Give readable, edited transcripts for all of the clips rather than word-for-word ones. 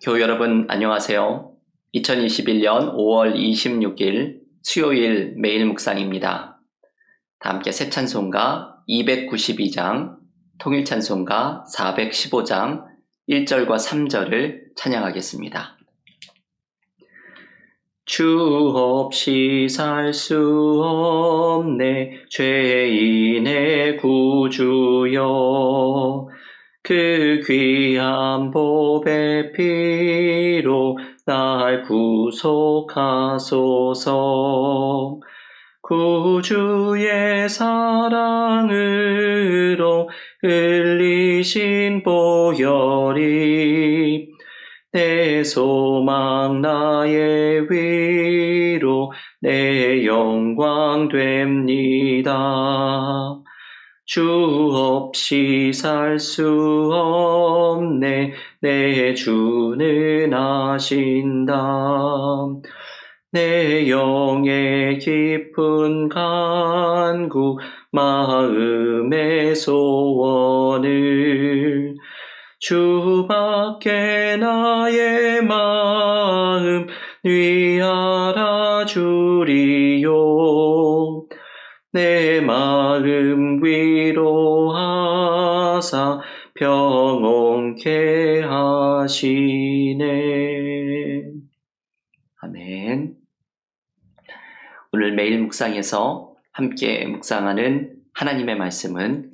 교우 여러분 안녕하세요. 2021년 5월 26일 수요일 매일 묵상입니다. 다 함께 새 찬송가 292장, 통일 찬송가 415장 1절과 3절을 찬양하겠습니다. 주 없이 살 수 없네 죄인의 구주여, 그 귀한 보배 피로 날 구속하소서. 구주의 사랑으로 흘리신 보혈이 내 소망 나의 위로 내 영광 됩니다. 주 없이 살 수 없네 내 주는 아신다. 내 영의 깊은 간구 마음의 소원을 주밖에 나의 마음 위하라 주리요. 내 마음 위로하사 평온케 하시네. 아멘. 오늘 매일 묵상에서 함께 묵상하는 하나님의 말씀은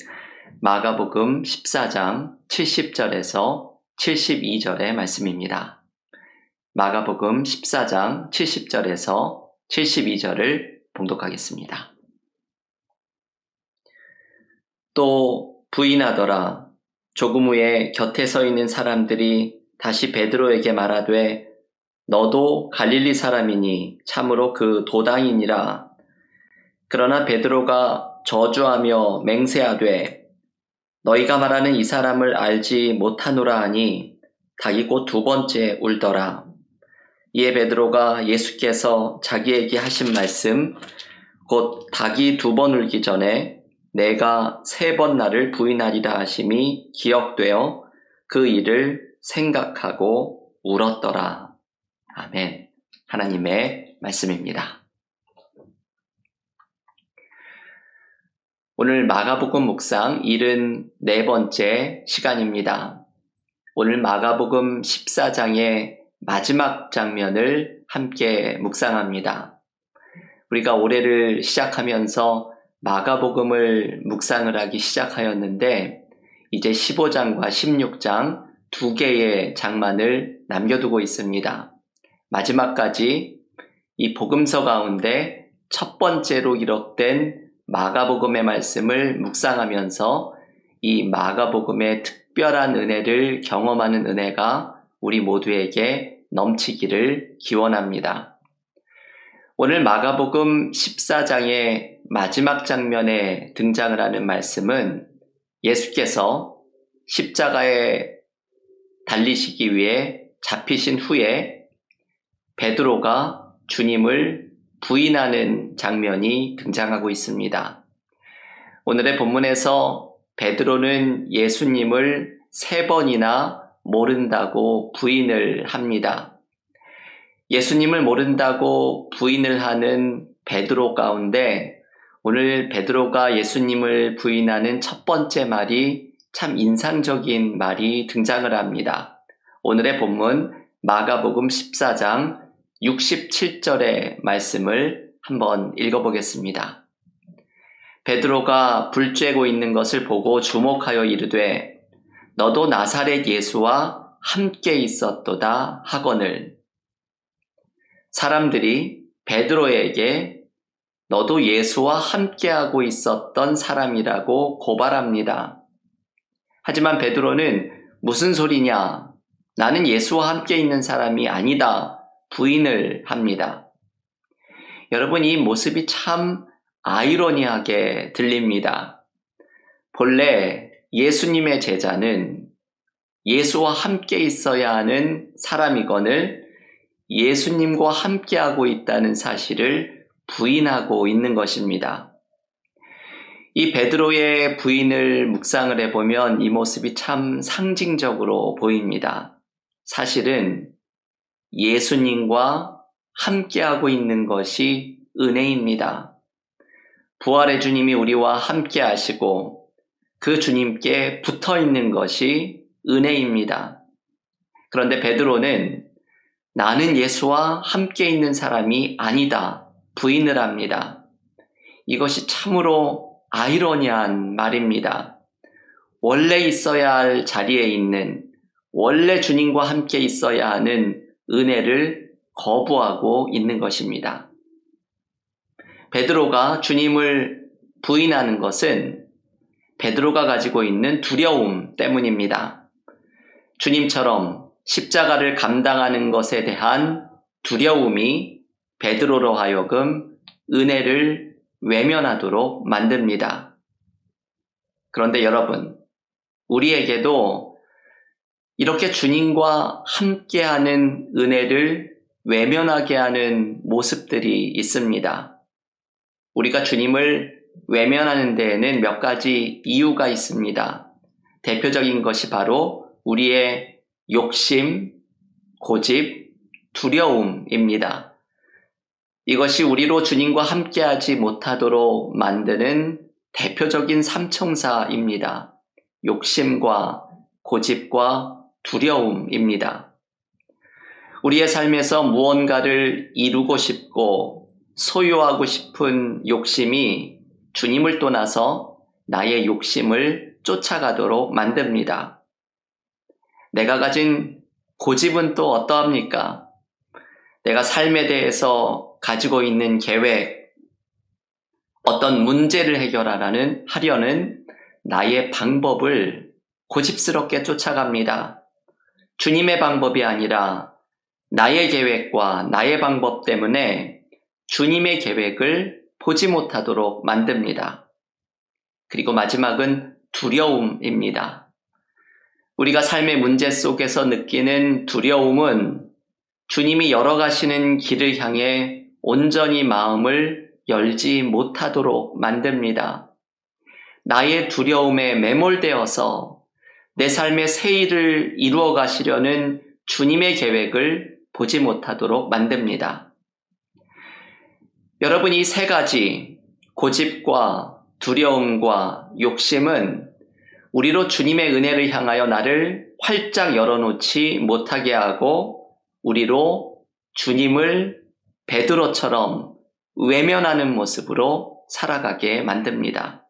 마가복음 14장 70절에서 72절의 말씀입니다. 마가복음 14장 70절에서 72절을 봉독하겠습니다. 또 부인하더라. 조금 후에 곁에 서 있는 사람들이 다시 베드로에게 말하되 너도 갈릴리 사람이니 참으로 그 도당이니라. 그러나 베드로가 저주하며 맹세하되 너희가 말하는 이 사람을 알지 못하노라 하니 닭이 곧 두 번째 울더라. 이에 베드로가 예수께서 자기에게 하신 말씀 곧 닭이 두 번 울기 전에 내가 세 번 나를 부인하리라 하심이 기억되어 그 일을 생각하고 울었더라. 아멘. 하나님의 말씀입니다. 오늘 마가복음 묵상 74번째 시간입니다. 오늘 마가복음 14장의 마지막 장면을 함께 묵상합니다. 우리가 올해를 시작하면서 마가복음을 묵상을 하기 시작하였는데 이제 15장과 16장 두 개의 장만을 남겨두고 있습니다. 마지막까지 이 복음서 가운데 첫 번째로 기록된 마가복음의 말씀을 묵상하면서 이 마가복음의 특별한 은혜를 경험하는 은혜가 우리 모두에게 넘치기를 기원합니다. 오늘 마가복음 14장의 마지막 장면에 등장을 하는 말씀은 예수께서 십자가에 달리시기 위해 잡히신 후에 베드로가 주님을 부인하는 장면이 등장하고 있습니다. 오늘의 본문에서 베드로는 예수님을 3번이나 모른다고 부인을 합니다. 예수님을 모른다고 부인을 하는 베드로 가운데 오늘 베드로가 예수님을 부인하는 첫 번째 말이 참 인상적인 말이 등장을 합니다. 오늘의 본문 마가복음 14장 67절의 말씀을 한번 읽어보겠습니다. 베드로가 불 쬐고 있는 것을 보고 주목하여 이르되 너도 나사렛 예수와 함께 있었도다 하거늘. 사람들이 베드로에게 너도 예수와 함께하고 있었던 사람이라고 고발합니다. 하지만 베드로는 무슨 소리냐? 나는 예수와 함께 있는 사람이 아니다. 부인을 합니다. 여러분, 이 모습이 참 아이러니하게 들립니다. 본래 예수님의 제자는 예수와 함께 있어야 하는 사람이거늘 예수님과 함께하고 있다는 사실을 부인하고 있는 것입니다. 이 베드로의 부인을 묵상을 해보면 이 모습이 참 상징적으로 보입니다. 사실은 예수님과 함께하고 있는 것이 은혜입니다. 부활의 주님이 우리와 함께 하시고 그 주님께 붙어 있는 것이 은혜입니다. 그런데 베드로는 나는 예수와 함께 있는 사람이 아니다 부인을 합니다. 이것이 참으로 아이러니한 말입니다. 원래 있어야 할 자리에 있는, 원래 주님과 함께 있어야 하는 은혜를 거부하고 있는 것입니다. 베드로가 주님을 부인하는 것은 베드로가 가지고 있는 두려움 때문입니다. 주님처럼 십자가를 감당하는 것에 대한 두려움이 베드로로 하여금 은혜를 외면하도록 만듭니다. 그런데 여러분, 우리에게도 이렇게 주님과 함께하는 은혜를 외면하게 하는 모습들이 있습니다. 우리가 주님을 외면하는 데에는 몇 가지 이유가 있습니다. 대표적인 것이 바로 우리의 욕심, 고집, 두려움입니다. 이것이 우리로 주님과 함께하지 못하도록 만드는 대표적인 삼총사입니다. 욕심과 고집과 두려움입니다. 우리의 삶에서 무언가를 이루고 싶고 소유하고 싶은 욕심이 주님을 떠나서 나의 욕심을 쫓아가도록 만듭니다. 내가 가진 고집은 또 어떠합니까? 내가 삶에 대해서 가지고 있는 계획, 어떤 문제를 하려는 나의 방법을 고집스럽게 쫓아갑니다. 주님의 방법이 아니라 나의 계획과 나의 방법 때문에 주님의 계획을 보지 못하도록 만듭니다. 그리고 마지막은 두려움입니다. 우리가 삶의 문제 속에서 느끼는 두려움은 주님이 열어가시는 길을 향해 온전히 마음을 열지 못하도록 만듭니다. 나의 두려움에 매몰되어서 내 삶의 새 일을 이루어 가시려는 주님의 계획을 보지 못하도록 만듭니다. 여러분, 이 세 가지 고집과 두려움과 욕심은 우리로 주님의 은혜를 향하여 나를 활짝 열어놓지 못하게 하고 우리로 주님을 베드로처럼 외면하는 모습으로 살아가게 만듭니다.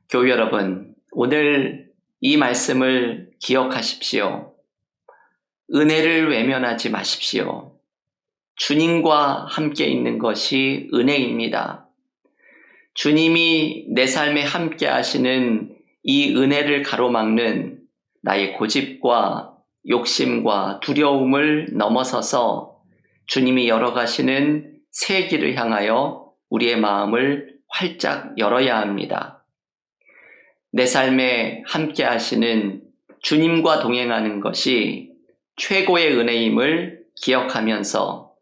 교회 여러분, 오늘 이 말씀을 기억하십시오. 은혜를 외면하지 마십시오. 주님과 함께 있는 것이 은혜입니다. 주님이 내 삶에 함께 하시는 이 은혜를 가로막는 나의 고집과 욕심과 두려움을 넘어서서 주님이 열어가시는 새 길을 향하여 우리의 마음을 활짝 열어야 합니다. 내 삶에 함께 하시는 주님과 동행하는 것이 최고의 은혜임을 기억하면서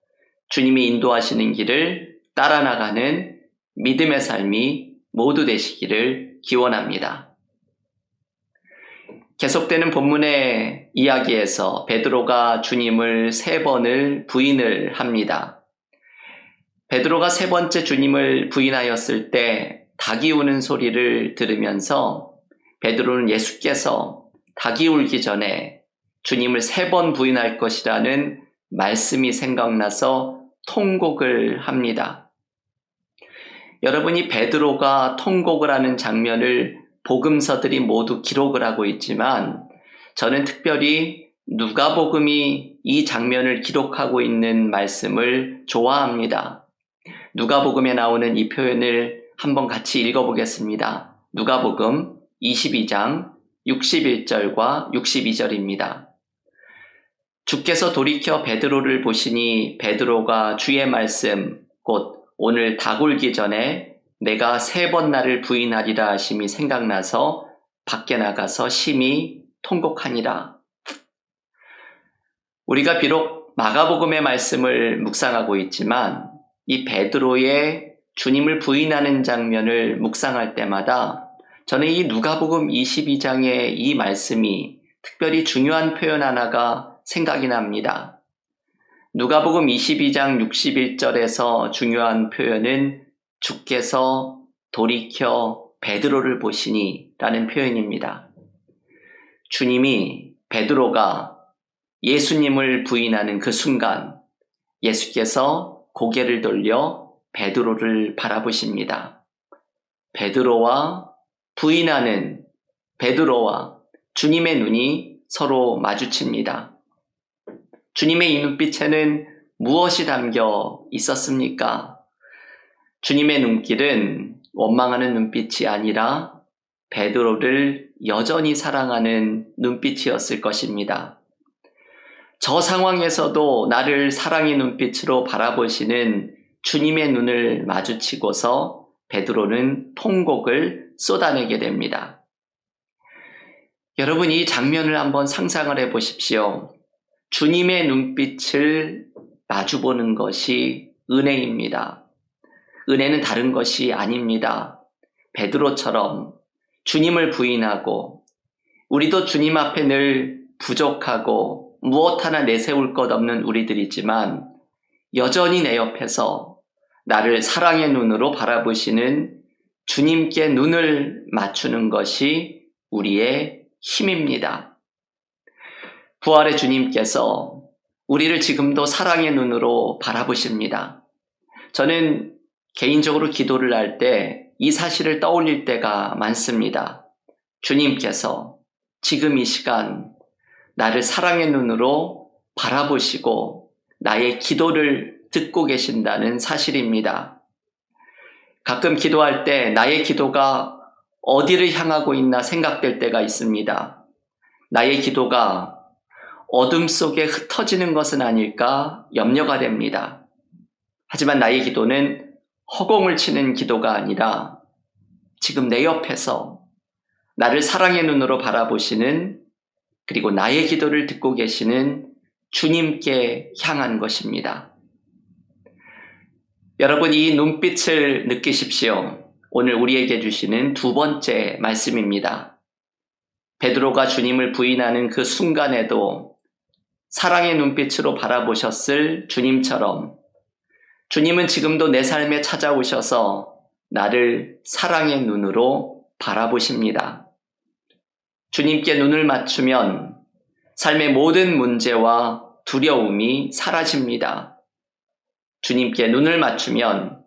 주님이 인도하시는 길을 따라 나가는 믿음의 삶이 모두 되시기를 기원합니다. 계속되는 본문의 이야기에서 베드로가 주님을 3번을 부인을 합니다. 베드로가 3번째 주님을 부인하였을 때 닭이 우는 소리를 들으면서 베드로는 예수께서 닭이 울기 전에 주님을 3번 부인할 것이라는 말씀이 생각나서 통곡을 합니다. 여러분이 베드로가 통곡을 하는 장면을 복음서들이 모두 기록을 하고 있지만 저는 특별히 누가복음이 이 장면을 기록하고 있는 말씀을 좋아합니다. 누가복음에 나오는 이 표현을 한번 같이 읽어보겠습니다. 누가복음 22장 61절과 62절입니다. 주께서 돌이켜 베드로를 보시니 베드로가 주의 말씀 곧 오늘 닭 울기 전에 내가 3번 나를 부인하리라 하심이 생각나서 밖에 나가서 심히 통곡하니라. 우리가 비록 마가복음의 말씀을 묵상하고 있지만 이 베드로의 주님을 부인하는 장면을 묵상할 때마다 저는 이 누가복음 22장의 이 말씀이 특별히 중요한 표현 하나가 생각이 납니다. 누가복음 22장 61절에서 중요한 표현은 주께서 돌이켜 베드로를 보시니 라는 표현입니다. 주님이 베드로가 예수님을 부인하는 그 순간 예수께서 고개를 돌려 베드로를 바라보십니다. 베드로와 부인하는 베드로와 주님의 눈이 서로 마주칩니다. 주님의 이 눈빛에는 무엇이 담겨 있었습니까? 주님의 눈길은 원망하는 눈빛이 아니라 베드로를 여전히 사랑하는 눈빛이었을 것입니다. 저 상황에서도 나를 사랑의 눈빛으로 바라보시는 주님의 눈을 마주치고서 베드로는 통곡을 쏟아내게 됩니다. 여러분, 이 장면을 한번 상상을 해 보십시오. 주님의 눈빛을 마주보는 것이 은혜입니다. 은혜는 다른 것이 아닙니다. 베드로처럼 주님을 부인하고 우리도 주님 앞에 늘 부족하고 무엇 하나 내세울 것 없는 우리들이지만 여전히 내 옆에서 나를 사랑의 눈으로 바라보시는 주님께 눈을 맞추는 것이 우리의 힘입니다. 부활의 주님께서 우리를 지금도 사랑의 눈으로 바라보십니다. 저는 개인적으로 기도를 할 때 이 사실을 떠올릴 때가 많습니다. 주님께서 지금 이 시간 나를 사랑의 눈으로 바라보시고 나의 기도를 듣고 계신다는 사실입니다. 가끔 기도할 때 나의 기도가 어디를 향하고 있나 생각될 때가 있습니다. 나의 기도가 어둠 속에 흩어지는 것은 아닐까 염려가 됩니다. 하지만 나의 기도는 허공을 치는 기도가 아니라 지금 내 옆에서 나를 사랑의 눈으로 바라보시는 그리고 나의 기도를 듣고 계시는 주님께 향한 것입니다. 여러분, 이 눈빛을 느끼십시오. 오늘 우리에게 주시는 두 번째 말씀입니다. 베드로가 주님을 부인하는 그 순간에도 사랑의 눈빛으로 바라보셨을 주님처럼 주님은 지금도 내 삶에 찾아오셔서 나를 사랑의 눈으로 바라보십니다. 주님께 눈을 맞추면 삶의 모든 문제와 두려움이 사라집니다. 주님께 눈을 맞추면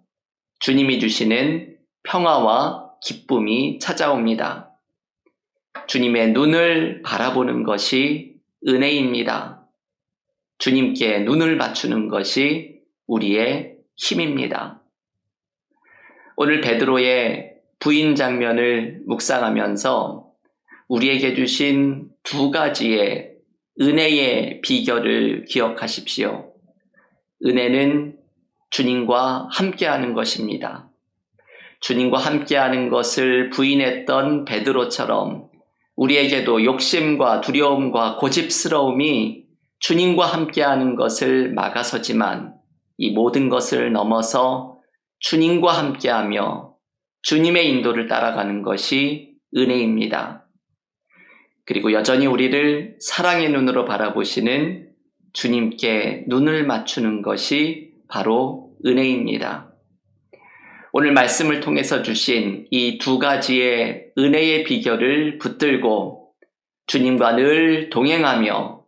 주님이 주시는 평화와 기쁨이 찾아옵니다. 주님의 눈을 바라보는 것이 은혜입니다. 주님께 눈을 맞추는 것이 우리의 힘입니다. 오늘 베드로의 부인 장면을 묵상하면서 우리에게 주신 두 가지의 은혜의 비결을 기억하십시오. 은혜는 주님과 함께하는 것입니다. 주님과 함께하는 것을 부인했던 베드로처럼 우리에게도 욕심과 두려움과 고집스러움이 주님과 함께하는 것을 막아서지만 이 모든 것을 넘어서 주님과 함께하며 주님의 인도를 따라가는 것이 은혜입니다. 그리고 여전히 우리를 사랑의 눈으로 바라보시는 주님께 눈을 맞추는 것이 바로 은혜입니다. 오늘 말씀을 통해서 주신 이 두 가지의 은혜의 비결을 붙들고 주님과 늘 동행하며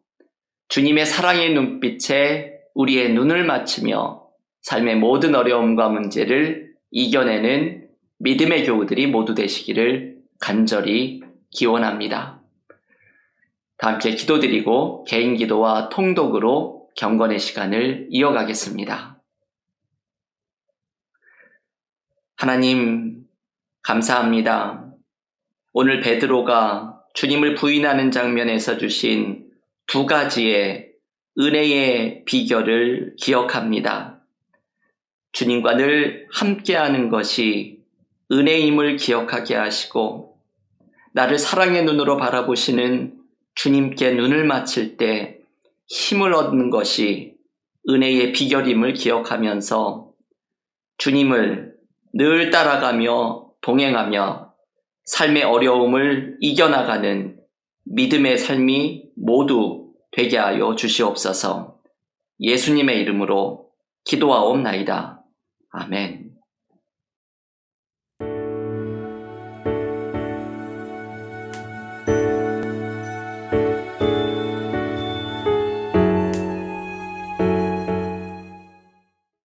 주님의 사랑의 눈빛에 우리의 눈을 맞추며 삶의 모든 어려움과 문제를 이겨내는 믿음의 교우들이 모두 되시기를 간절히 기원합니다. 다 함께 기도드리고 개인 기도와 통독으로 경건의 시간을 이어가겠습니다. 하나님, 감사합니다. 오늘 베드로가 주님을 부인하는 장면에서 주신 두 가지의 은혜의 비결을 기억합니다. 주님과 늘 함께하는 것이 은혜임을 기억하게 하시고 나를 사랑의 눈으로 바라보시는 주님께 눈을 맞출 때 힘을 얻는 것이 은혜의 비결임을 기억하면서 주님을 늘 따라가며 동행하며 삶의 어려움을 이겨나가는 믿음의 삶이 모두 되게 하여 주시옵소서. 예수님의 이름으로 기도하옵나이다. 아멘.